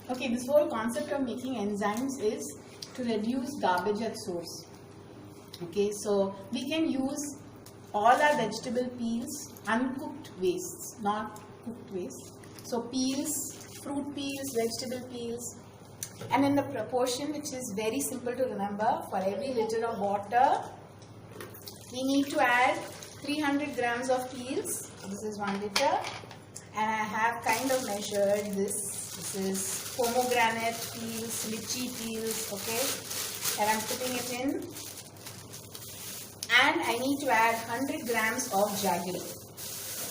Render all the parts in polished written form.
Okay, this whole concept of making enzymes is to reduce garbage at source. Okay, so we can use all our vegetable peels, uncooked wastes, not cooked waste. So peels, fruit peels, vegetable peels, and in the proportion which is very simple to remember, for every liter of water, we need to add 300 grams of peels. This is 1 liter, and I have kind of measured this. This is pomegranate peels, lychee peels, okay, and I'm putting it in. And I need to add 100 grams of jaggery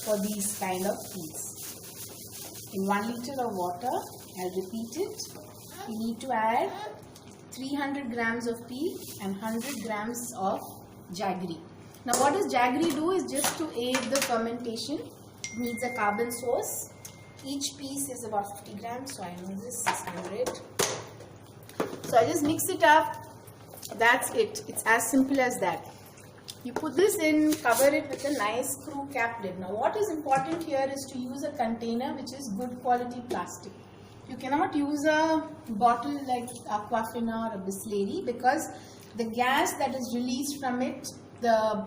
for these kind of peels. In 1 liter of water, I'll repeat it. You need to add 300 grams of peel and 100 grams of jaggery. Now what does jaggery do is just to aid the fermentation. It needs a carbon source. Each piece is about 50 grams, so I know this 600. So I just mix it up. That's it. It's as simple as that. You put this in, cover it with a nice screw cap lid. Now what is important here is to use a container which is good quality plastic. You cannot use a bottle like Aquafina or a Bisleri because the gas that is released from it, the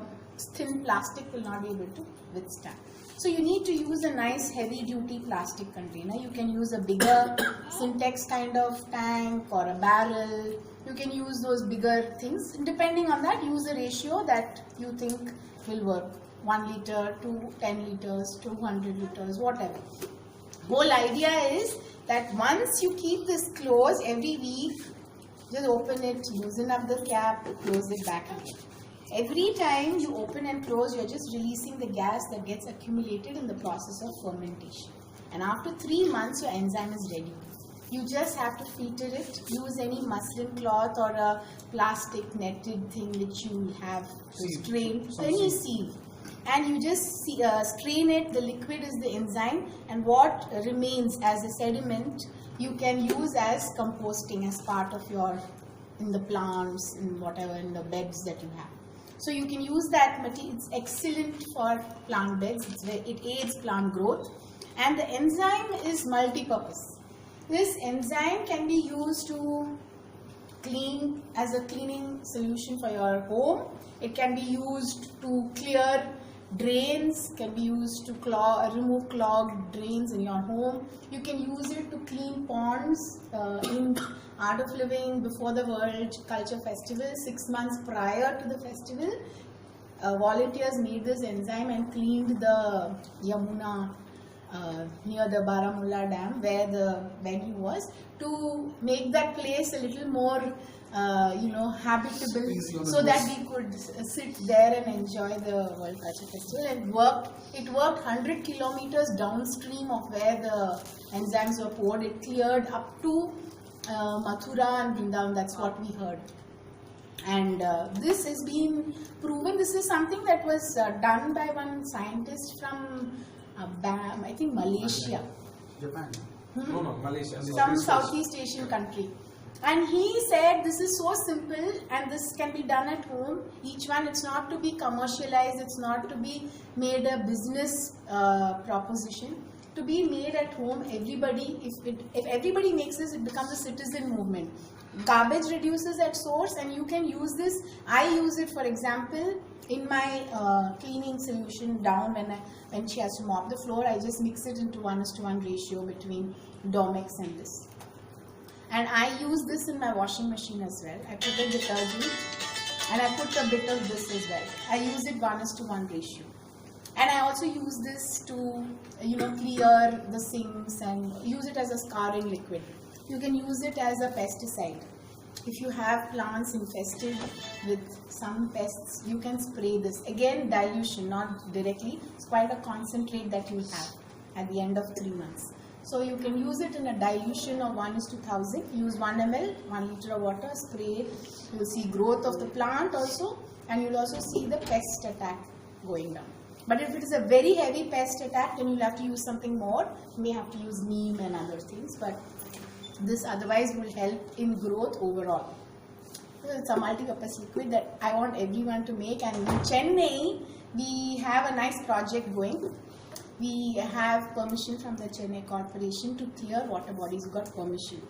thin plastic will not be able to withstand. So you need to use a nice heavy duty plastic container. You can use a bigger Syntex kind of tank or a barrel. You can use those bigger things. Depending on that, use a ratio that you think will work. 1 liter to 10 liters, 200 liters, whatever. Whole idea is that once you keep this closed every week, just open it, loosen up the cap, close it back again. Every time you open and close, you're just releasing the gas that gets accumulated in the process of fermentation. And after 3 months, your enzyme is ready. You just have to filter it. Use any muslin cloth or a plastic netted thing which you have to strain, any sieve. And you just strain it. The liquid is the enzyme, and what remains as a sediment, you can use as composting as part of your, in the plants, in whatever, in the beds that you have. So you can use that material. It's excellent for plant beds. It aids plant growth, and the enzyme is multi-purpose. This enzyme can be used to clean as a cleaning solution for your home. It can be used to clear drains, can be used to remove clogged drains in your home. You can use it to clean ponds. In Art of Living, before the World Culture Festival, 6 months prior to the festival, volunteers made this enzyme and cleaned the Yamuna near the Baramulla Dam where the venue was, to make that place a little more habitable, so that we could sit there and enjoy the World Culture Festival. And it worked 100 kilometers downstream of where the enzymes were poured. It cleared up to Mathura and Vrindavan. That's what we heard. And this has been proven. This is something that was done by one scientist from I think Malaysia. Japan. No, Malaysia. Some Southeast Asian country. And he said this is so simple and this can be done at home. Each one, it's not to be commercialized, it's not to be made a business proposition. To be made at home, everybody, if everybody makes this, it becomes a citizen movement. Garbage reduces at source, and you can use this. I use it, for example, in my cleaning solution down when she has to mop the floor. I just mix it into 1:1 ratio between Domex and this. And I use this in my washing machine as well. I put the detergent and I put a bit of this as well. I use it 1:1 ratio. And I also use this to, clear the sinks and use it as a scouring liquid. You can use it as a pesticide. If you have plants infested with some pests, you can spray this. Again, dilution, not directly. It's quite a concentrate that you have at the end of 3 months. So you can use it in a dilution of 1:1000. Use 1 ml, 1 liter of water, spray it. You'll see growth of the plant also, and you'll also see the pest attack going down. But if it is a very heavy pest attack, then you'll have to use something more. You may have to use neem and other things, but this otherwise will help in growth overall. It's a multi-purpose liquid that I want everyone to make, and in Chennai we have a nice project going. we have permission from the Chennai Corporation to clear water bodies. We got permission.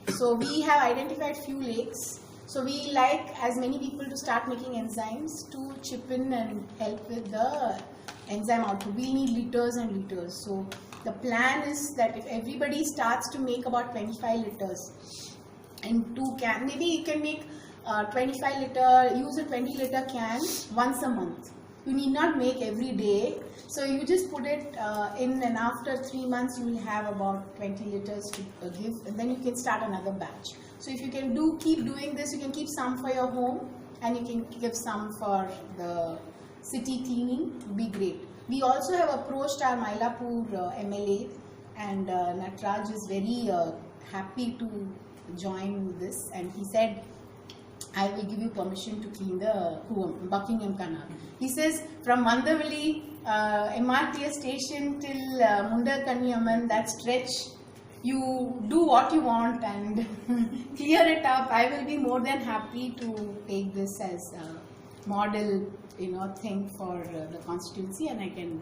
So we have identified few lakes. So we like as many people to start making enzymes to chip in and help with the enzyme output. We need liters and liters. So the plan is that if everybody starts to make about 25 liters in 2 cans, maybe you can make 25 liter, use a 20 liter can once a month. You need not make every day. So you just put it in, and after 3 months you will have about 20 liters to give, and then you can start another batch. So if you can keep doing this, you can keep some for your home and you can give some for the city cleaning. It would be great. We also have approached our Mylapore MLA, and Natraj is very happy to join this, and he said, I will give you permission to clean the Buckingham Canal. He says from Mandavali MRTS station till Munda Kanyaman, that stretch, you do what you want and clear it up. I will be more than happy to take this as a model, thing for the constituency, and I can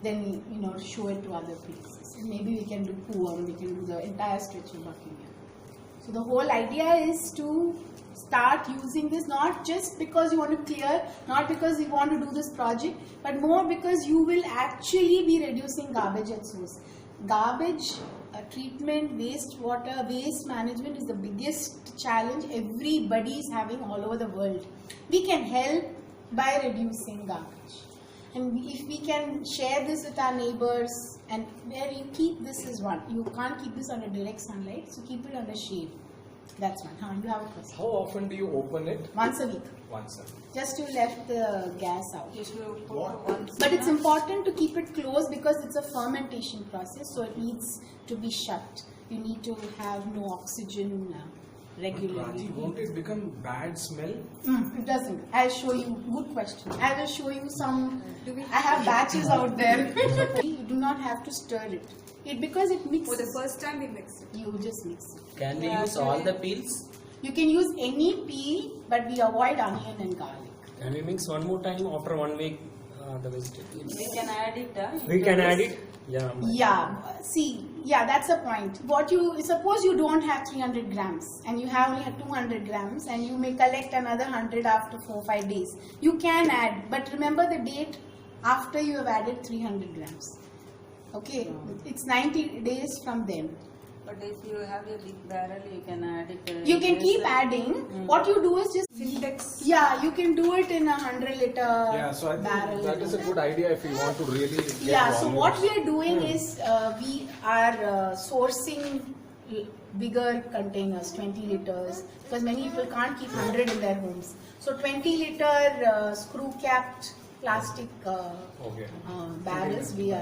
then show it to other places. And maybe we can do Poom, we can do the entire stretch of Buckingham. So the whole idea is to start using this not just because you want to clear, not because you want to do this project, but more because you will actually be reducing garbage at source. Garbage treatment, wastewater, waste management is the biggest challenge everybody is having all over the world. We can help by reducing garbage. And if we can share this with our neighbors, and where you keep this is one. You can't keep this under direct sunlight, so keep it under shade. That's one. You have a question. How often do you open it? Once a week. Once a week. Just you left the gas out. But it's important to keep it closed because it's a fermentation process, so it needs to be shut. You need to have no oxygen regularly. Raaji, won't it become bad smell? It doesn't. I'll show you. Good question. I will show you some. I have batches out there. You do not have to stir it. Because it mixes. For the first time we mixed it. You just mix it. Can we use all the peels? You can use any peel, but we avoid onion and garlic. Can we mix one more time after 1 week the vegetables? We can add it. We can add it? Yeah. Yeah. See, that's the point. Suppose you don't have 300 grams and you have only 200 grams and you may collect another 100 after 4 or 5 days. You can add, but remember the date after you have added 300 grams. Okay, it's 90 days from then. But if you have a big barrel, you can add it. You can keep adding. What you do is just Syntax. Yeah, you can do it in a 100 liter So I barrel. think that is a good idea if you want to really get So volumes. what we are doing is we are sourcing bigger containers, 20 liters, because many people can't keep 100 in their homes. So 20 liter screw capped plastic barrels we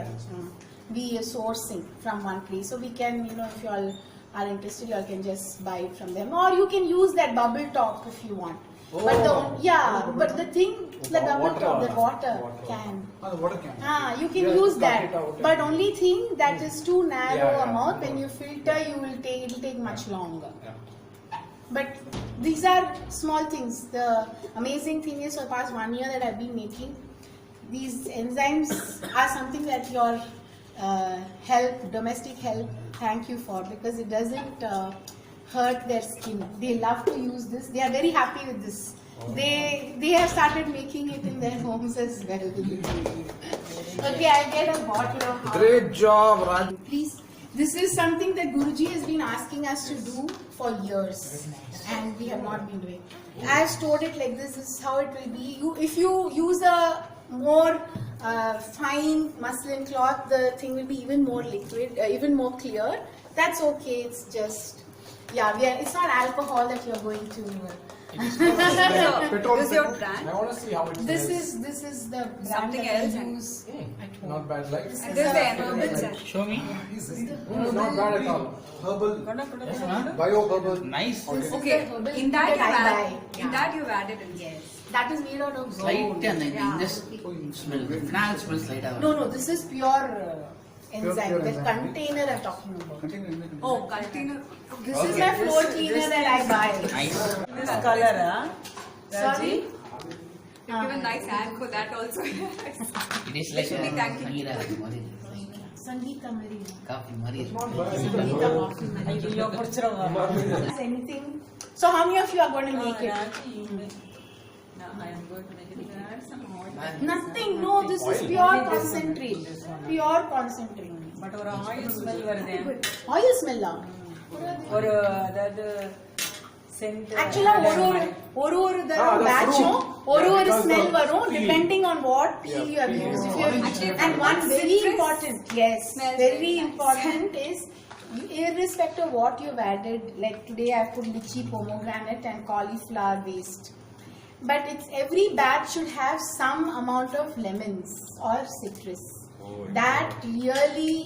are sourcing from one place. So we can, if you all are interested, you all can just buy it from them, or you can use that bubble top if you want. But the thing, the bubble top, the water can. The water can. You can use that. But only thing that is too narrow a mouth. When you filter, it'll take much longer. But these are small things. The amazing thing is, for the past 1 year that I've been making, these enzymes are something that your domestic help, thank you for, because it doesn't hurt their skin. They love to use this. They are very happy with this. They have started making it in their homes as well. Okay, I'll get a bottle of hot. Great job, Raaji. Please, this is something that Guruji has been asking us to do for years, and we have not been doing. I have stored it like this. This is how it will be. If you use a more fine muslin cloth, the thing will be even more liquid, even more clear. That's okay. It's just, it's not alcohol that you're going to. Petrol. This is your brand? I want to see how it This smells. is the brand Something that else. I use at home. Not bad, like. This is the environment. Show me. Not bad at all. Herbal. Bio-herbal. Nice. Okay, in that you've added it. Yes. That is made out of Light gold. and just smell. Now it smells light. No, this is pure enzyme. Pure The enzyme. container I'm talking about. Oh, container. This is my floor cleaner that I buy. Nice. This color, Sorry? Give a nice ad for that also. It is like Thank you. Sangeeta. Sangeeta Maria. Coffee, Maria. Sangeeta coffee Maria. Is anything? So how many of you are going to make it? No, I am going to make it. There are some oil. Nothing. No, this is pure concentrate. Pure concentrate. But ஒரு oil smell வருதே. Oil smell ah? ஒரு அதாவது scent. Actually, ஒரு batch ஒரு smell வரும் depending on what peel you have used. If you have, and one very important, yes, very important is irrespective of what you've added. Like today, I put lychee, pomegranate, and cauliflower waste. But it's every batch should have some amount of lemons or citrus. That really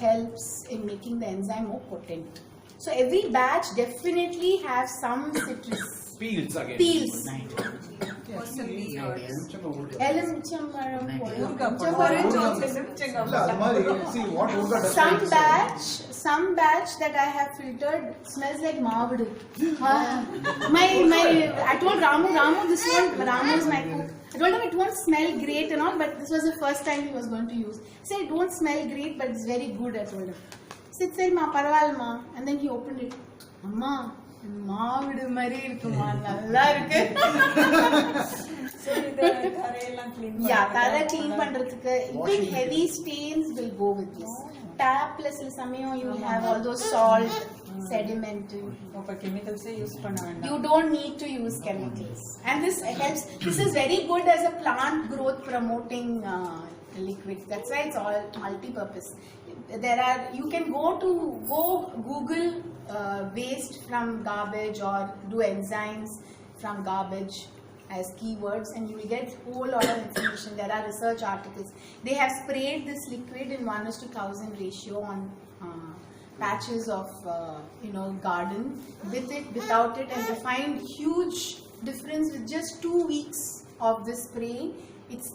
helps in making the enzyme more potent. So every batch definitely has some citrus. Peels again. Peels. எலுமிச்சம்பழம் see what Urga does. Some batch that I have filtered smells like mavudu. I told Ramu this one, Ramu is my cook. I told him it won't smell great and all, but this was the first time he was going to use. He said it won't smell great, but it's very good. I told him. He said, ma, paravaal ma. And then he opened it. Amma, மாவிடு மாதிரி இருக்குமா நல்லா இருக்கு. So the தரையெல்லாம் clean தரை clean பண்றதுக்கு big heavy stains will go with this. Tapல சில சமயம் you have all those salt, sediment. அப்ப chemicals use பண்ண வேண்டாம். You don't need to use chemicals. And this helps. This is very good as a plant growth promoting liquid. That's why it's all multi-purpose. You can go Google waste from garbage or do enzymes from garbage as keywords, and you will get a whole lot of information. There are research articles. They have sprayed this liquid in 1:1000 ratio on patches of garden, with it, without it, and they find huge difference with just 2 weeks of this spraying.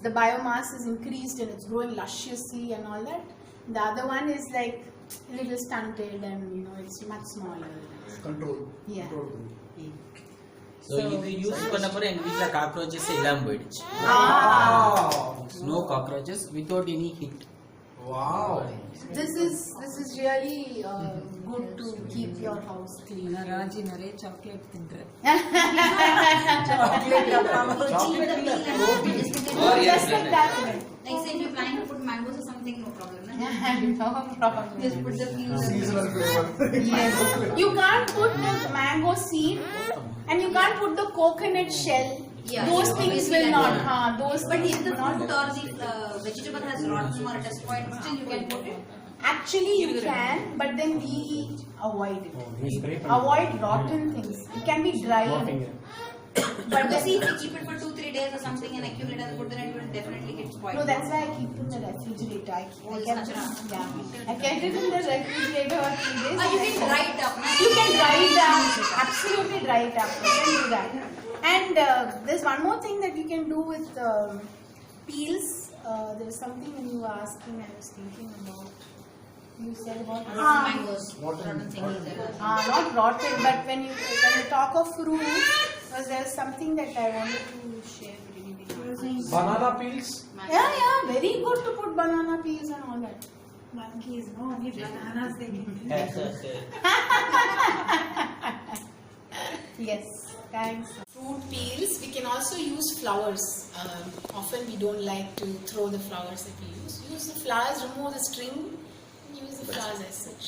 The biomass is increased and it's growing lusciously and all that. The other one is like a little stunted and it's much smaller. Control. Yeah. So இது use பண்ண போற எங்க வீட்ல cockroaches எல்லாம் போயிடுச்சு. No cockroaches without any heat. Wow. This is really good to keep your house clean. Raji நிறைய chocolate தின்றேன். Just like that. Like say if you're planning to put mangoes or something, no problem. No problem. Just put the peels. Seasonal flavor. Yes. You can't put the mango seed and you can't put the coconut shell. Yeah, those yeah, things obviously will that not. will- But if the not. fruit or the vegetable has rotten or it is spoiled, still you can put it. Actually, you can, but then we avoid it. Avoid rotten things. It can be dried. But the see if you keep it for 2-3 days or something and accumulate and put it, it will definitely get spoiled. No, that's why I keep it in the refrigerator. I kept it. Yeah, I kept it in the refrigerator for 3 days. You can dry it up. Na? You can dry it up. Absolutely dry it up. You can do that. And there's one more thing that you can do with peels. There was something when you were asking, I was thinking about. You said about Mangoes. Rotten things. not rotten, but when you talk of fruit, there's something that I wanted to share with you. Banana peels. Yeah, very good to put banana peels and all that. monkeys, no, only bananas they can eat. Yes, thanks. Fruit peels, we can also use flowers. Often we don't like to throw the flowers that we use. Use the flowers, remove the string, and use the flowers as such.